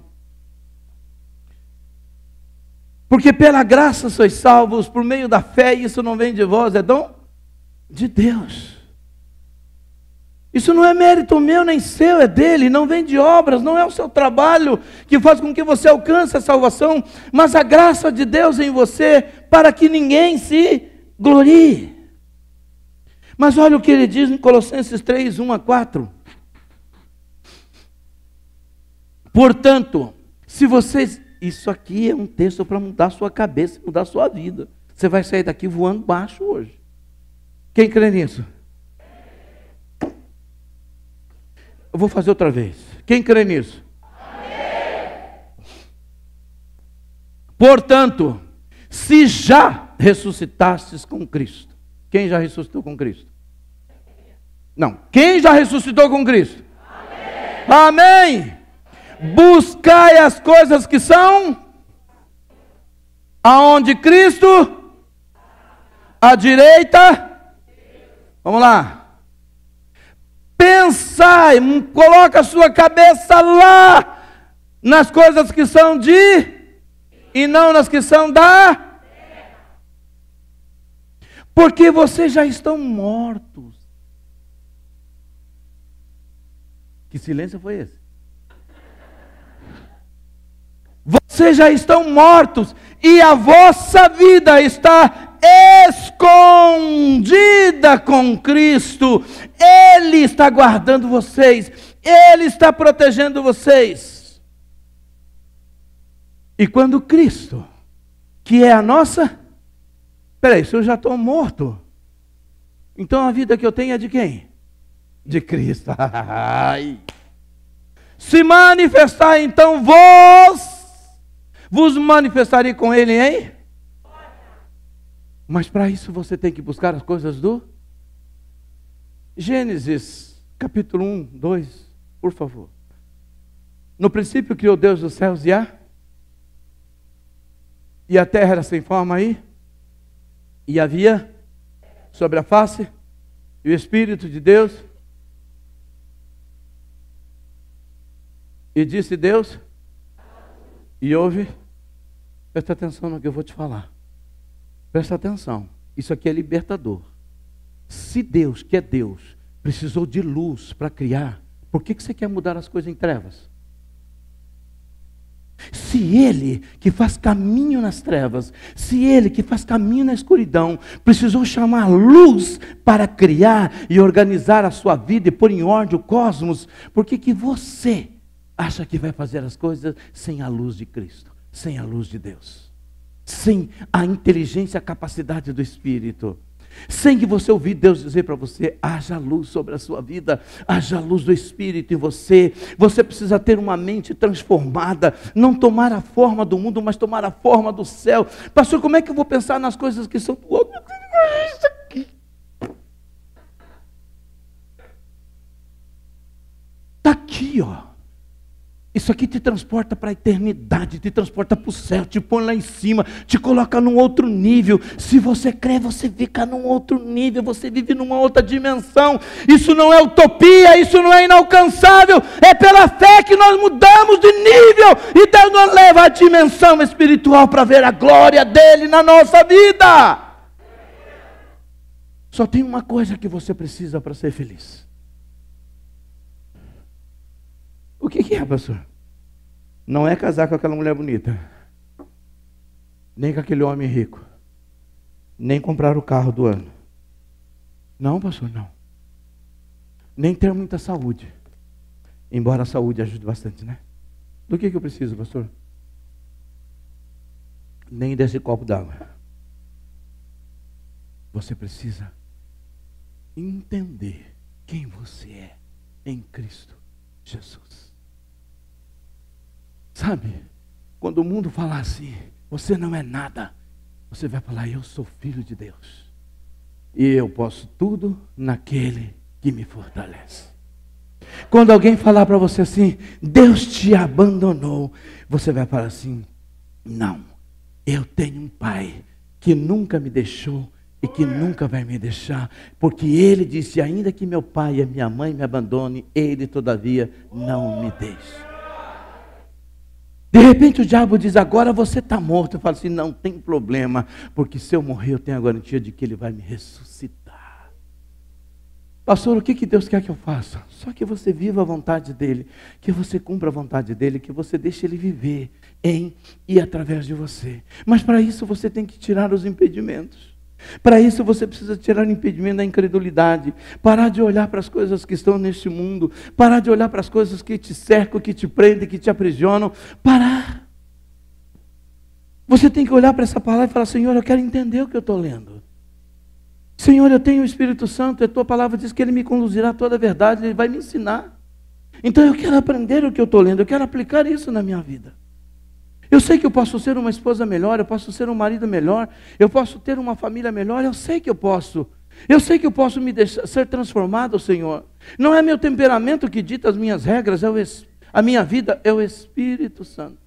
Porque pela graça sois salvos, por meio da fé, e isso não vem de vós, é dom de Deus. Isso não é mérito meu nem seu, é dele, não vem de obras, não é o seu trabalho que faz com que você alcance a salvação, mas a graça de Deus em você, para que ninguém se glorie. Mas olha o que ele diz em Colossenses 3, 1 a 4. Portanto, se vocês... Isso aqui é um texto para mudar a sua cabeça, mudar a sua vida. Você vai sair daqui voando baixo hoje. Quem crê nisso? Eu vou fazer outra vez. Quem crê nisso? Amém. Portanto, se já ressuscitastes com Cristo. Quem já ressuscitou com Cristo? Não. Quem já ressuscitou com Cristo? Amém. Amém. Buscai as coisas que são aonde Cristo à direita. Vamos lá. Pensai, coloca a sua cabeça lá, nas coisas que são de, e não nas que são da, porque vocês já estão mortos. Que silêncio foi esse? Vocês já estão mortos, e a vossa vida está escondida com Cristo. Ele está guardando vocês, Ele está protegendo vocês. E quando Cristo, que é a nossa... Peraí, se eu já estou morto, então a vida que eu tenho é de quem? De Cristo. Se manifestar, então vos manifestarei com Ele, hein? Mas para isso você tem que buscar as coisas do Gênesis, capítulo 1, 2, por favor. No princípio criou Deus os céus e a terra era sem forma aí, e havia sobre a face, e o Espírito de Deus, e disse Deus, e houve, presta atenção no que eu vou te falar. Presta atenção, isso aqui é libertador. Se Deus, que é Deus, precisou de luz para criar, por que você quer mudar as coisas em trevas? Se Ele, que faz caminho nas trevas, se Ele, que faz caminho na escuridão, precisou chamar luz para criar e organizar a sua vida e pôr em ordem o cosmos, por que você acha que vai fazer as coisas sem a luz de Cristo, sem a luz de Deus, sem a inteligência, a capacidade do Espírito? Sem que você ouvir Deus dizer para você: haja luz sobre a sua vida, haja luz do Espírito em você. Você precisa ter uma mente transformada, não tomar a forma do mundo, mas tomar a forma do céu. Pastor, como é que eu vou pensar nas coisas que são do outro? Isso aqui está aqui, ó. Isso aqui te transporta para a eternidade, te transporta para o céu, te põe lá em cima, te coloca num outro nível. Se você crê, você fica num outro nível, você vive numa outra dimensão. Isso não é utopia, isso não é inalcançável, é pela fé que nós mudamos de nível e Deus nos leva à dimensão espiritual para ver a glória dele na nossa vida. Só tem uma coisa que você precisa para ser feliz. O que é, pastor? Não é casar com aquela mulher bonita, nem com aquele homem rico, nem comprar o carro do ano. Não, pastor, não. Nem ter muita saúde, embora a saúde ajude bastante, né? Do que eu preciso, pastor? Nem desse copo d'água. Você precisa entender quem você é em Cristo Jesus. Sabe, quando o mundo falar assim, você não é nada, você vai falar: eu sou filho de Deus, e eu posso tudo naquele que me fortalece. Quando alguém falar para você assim: Deus te abandonou, você vai falar assim: não, eu tenho um pai que nunca me deixou e que nunca vai me deixar, porque ele disse: ainda que meu pai e a minha mãe me abandone, ele todavia não me deixa. De repente o diabo diz: agora você está morto. Eu falo assim: não tem problema, porque se eu morrer eu tenho a garantia de que ele vai me ressuscitar. Pastor, o que Deus quer que eu faça? Só que você viva a vontade dele, que você cumpra a vontade dele, que você deixe ele viver em e através de você. Mas para isso você tem que tirar os impedimentos. Para isso você precisa tirar o impedimento da incredulidade, parar de olhar para as coisas que estão neste mundo, parar de olhar para as coisas que te cercam, que te prendem, que te aprisionam, parar. Você tem que olhar para essa palavra e falar: Senhor, eu quero entender o que eu estou lendo. Senhor, eu tenho o Espírito Santo, e a tua palavra diz que ele me conduzirá a toda a verdade, ele vai me ensinar. Então eu quero aprender o que eu estou lendo, eu quero aplicar isso na minha vida. Eu sei que eu posso ser uma esposa melhor, eu posso ser um marido melhor, eu posso ter uma família melhor, eu sei que eu posso. Eu sei que eu posso me deixar ser transformado, Senhor. Não é meu temperamento que dita as minhas regras, a minha vida é o Espírito Santo.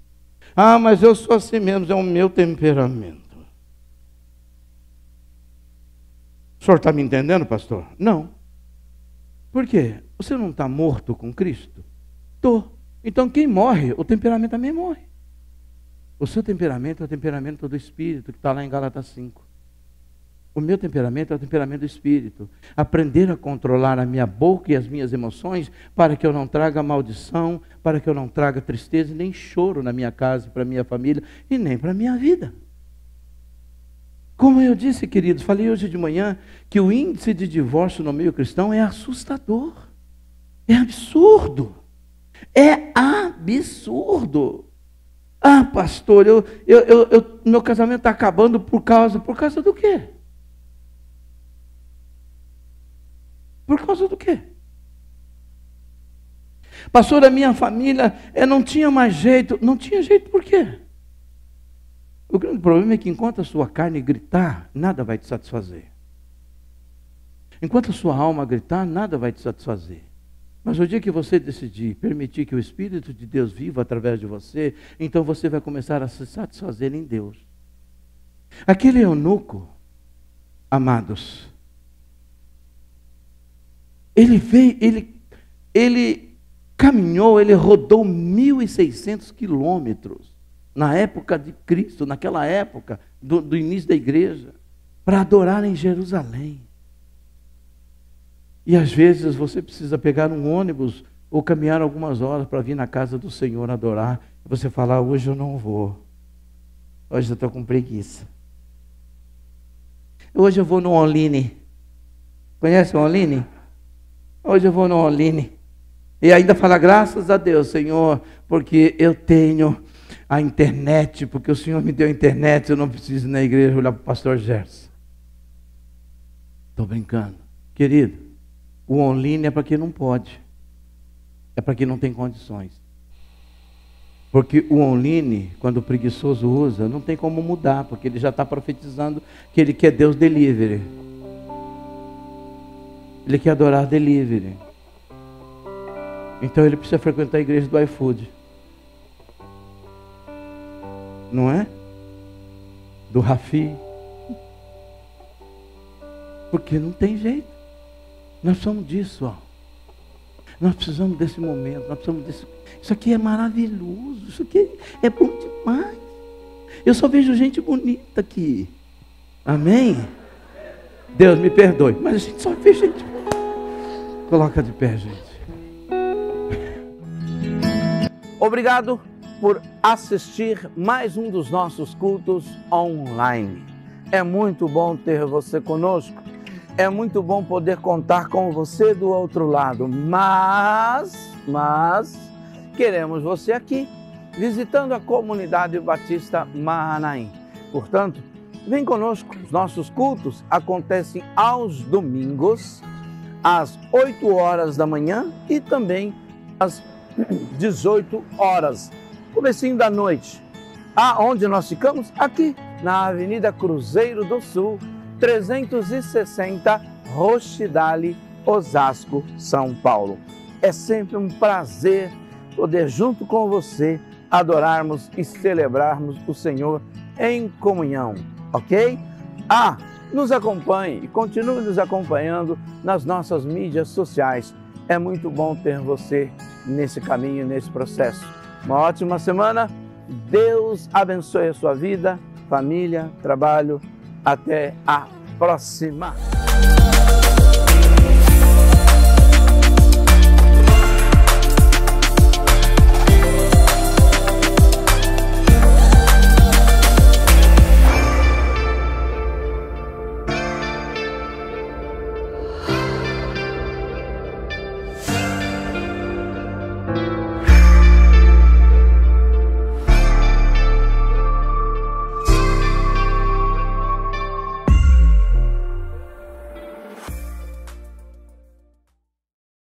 Ah, mas eu sou assim mesmo, é o meu temperamento. O senhor está me entendendo, pastor? Não. Por quê? Você não está morto com Cristo? Estou. Então quem morre, o temperamento também morre. O seu temperamento é o temperamento do Espírito, que está lá em Gálatas 5. O meu temperamento é o temperamento do Espírito. Aprender a controlar a minha boca e as minhas emoções, para que eu não traga maldição, para que eu não traga tristeza, nem choro na minha casa, para a minha família, e nem para a minha vida. Como eu disse, queridos, falei hoje de manhã, que o índice de divórcio no meio cristão é assustador. É absurdo. É absurdo. Ah, pastor, meu casamento está acabando por causa do quê? Por causa do quê? Pastor, a minha família não tinha mais jeito. Não tinha jeito por quê? O grande problema é que enquanto a sua carne gritar, nada vai te satisfazer. Enquanto a sua alma gritar, nada vai te satisfazer. Mas o dia que você decidir permitir que o Espírito de Deus viva através de você, então você vai começar a se satisfazer em Deus. Aquele eunuco, amados, ele caminhou, ele rodou 1.600 quilômetros na época de Cristo, naquela época do início da igreja, para adorar em Jerusalém. E às vezes você precisa pegar um ônibus ou caminhar algumas horas para vir na casa do Senhor adorar, e você falar, hoje eu não vou, hoje eu estou com preguiça. Hoje eu vou no online. Conhece o online? Hoje eu vou no online. E ainda fala, graças a Deus, Senhor, porque eu tenho a internet, porque o Senhor me deu a internet, eu não preciso ir na igreja olhar para o pastor Gerson. Estou brincando. Querido, o online é para quem não pode. É para quem não tem condições. Porque o online, quando o preguiçoso usa, não tem como mudar, porque ele já está profetizando que ele quer Deus delivery. Ele quer adorar delivery. Então ele precisa frequentar a igreja do iFood. Não é? Do Rafi. Porque não tem jeito. Nós precisamos disso, ó. Nós precisamos desse momento, nós precisamos desse... Isso aqui é maravilhoso, isso aqui é bom demais. Eu só vejo gente bonita aqui. Amém? Deus me perdoe, mas a gente só vê gente bonita. Coloca de pé, gente. Obrigado por assistir mais um dos nossos cultos online. É muito bom ter você conosco. É muito bom poder contar com você do outro lado. Mas queremos você aqui, visitando a comunidade Batista Mahanaim. Portanto, vem conosco. Os nossos cultos acontecem aos domingos, às 8 horas da manhã e também às 18 horas, comecinho da noite. Aonde nós ficamos? Aqui, na Avenida Cruzeiro do Sul, 360, Roxidale, Osasco, São Paulo. É sempre um prazer poder, junto com você, adorarmos e celebrarmos o Senhor em comunhão, ok? Nos acompanhe e continue nos acompanhando nas nossas mídias sociais. É muito bom ter você nesse caminho, nesse processo. Uma ótima semana. Deus abençoe a sua vida, família, trabalho. Até a próxima.